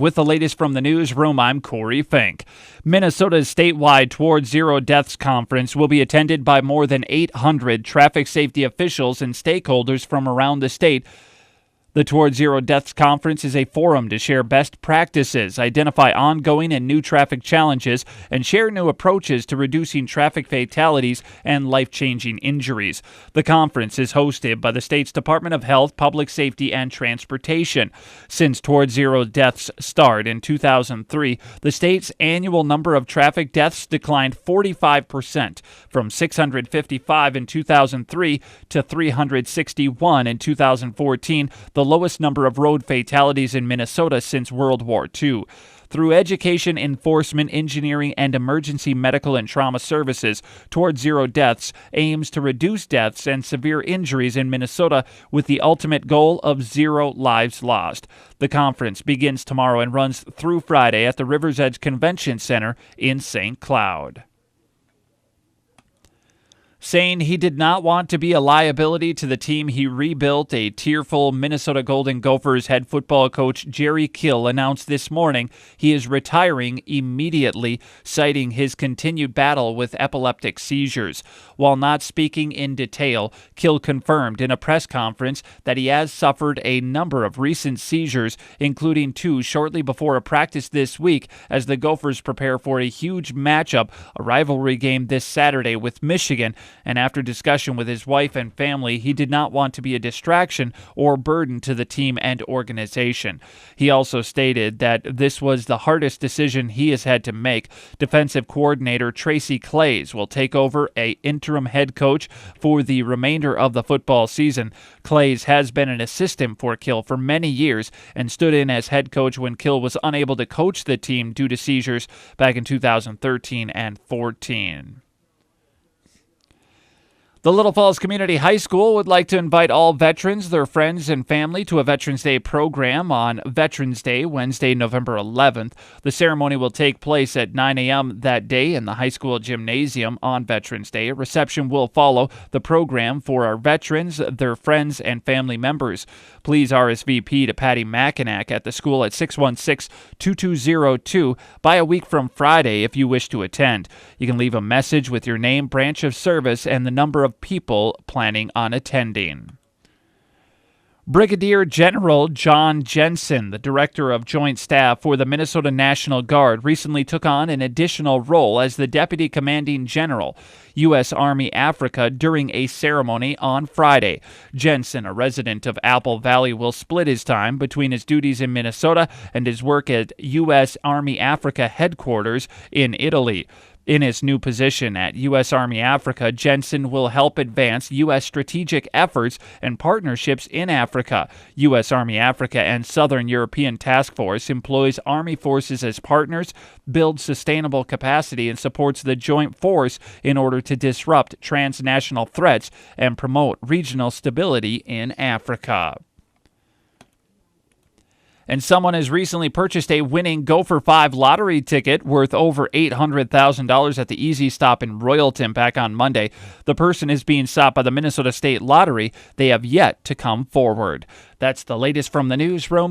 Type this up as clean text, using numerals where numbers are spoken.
With the latest from the newsroom, I'm Corey Fink. Minnesota's statewide Towards Zero Deaths conference will be attended by more than 800 traffic safety officials and stakeholders from around the state. The Towards Zero Deaths Conference is a forum to share best practices, identify ongoing and new traffic challenges, and share new approaches to reducing traffic fatalities and life-changing injuries. The conference is hosted by the state's Department of Health, Public Safety, and Transportation. Since Towards Zero Deaths start in 2003, the state's annual number of traffic deaths declined 45%, from 655 in 2003 to 361 in 2014. The lowest number of road fatalities in Minnesota since World War II. Through education, enforcement, engineering, and emergency medical and trauma services, Towards Zero Deaths aims to reduce deaths and severe injuries in Minnesota with the ultimate goal of zero lives lost. The conference begins tomorrow and runs through Friday at the River's Edge Convention Center in St. Cloud. Saying he did not want to be a liability to the team he rebuilt, a tearful Minnesota Golden Gophers head football coach Jerry Kill announced this morning he is retiring immediately, citing his continued battle with epileptic seizures. While not speaking in detail, Kill confirmed in a press conference that he has suffered a number of recent seizures, including two shortly before a practice this week as the Gophers prepare for a huge matchup, a rivalry game this Saturday with Michigan. And after discussion with his wife and family, he did not want to be a distraction or burden to the team and organization. He also stated that this was the hardest decision he has had to make. Defensive coordinator Tracy Claeys will take over as interim head coach for the remainder of the football season. Claeys has been an assistant for Kill for many years and stood in as head coach when Kill was unable to coach the team due to seizures back in 2013 and 14. The Little Falls Community High School would like to invite all veterans, their friends, and family to a Veterans Day program on Veterans Day, Wednesday, November 11th. The ceremony will take place at 9 a.m. that day in the high school gymnasium on Veterans Day. A reception will follow the program for our veterans, their friends, and family members. Please RSVP to Patty Mackinac at the school at 616-2202 by a week from Friday if you wish to attend. You can leave a message with your name, branch of service, and the number of people planning on attending. Brigadier General John Jensen, the Director of Joint Staff for the Minnesota National Guard, recently took on an additional role as the Deputy Commanding General, U.S. Army Africa, during a ceremony on Friday. Jensen, a resident of Apple Valley, will split his time between his duties in Minnesota and his work at U.S. Army Africa headquarters in Italy. In his new position at U.S. Army Africa, Jensen will help advance U.S. strategic efforts and partnerships in Africa. U.S. Army Africa and Southern European Task Force employs Army forces as partners, builds sustainable capacity, and supports the joint force in order to disrupt transnational threats and promote regional stability in Africa. And someone has recently purchased a winning Gopher 5 lottery ticket worth over $800,000 at the Easy Stop in Royalton back on Monday. The person is being sought by the Minnesota State Lottery. They have yet to come forward. That's the latest from the newsroom.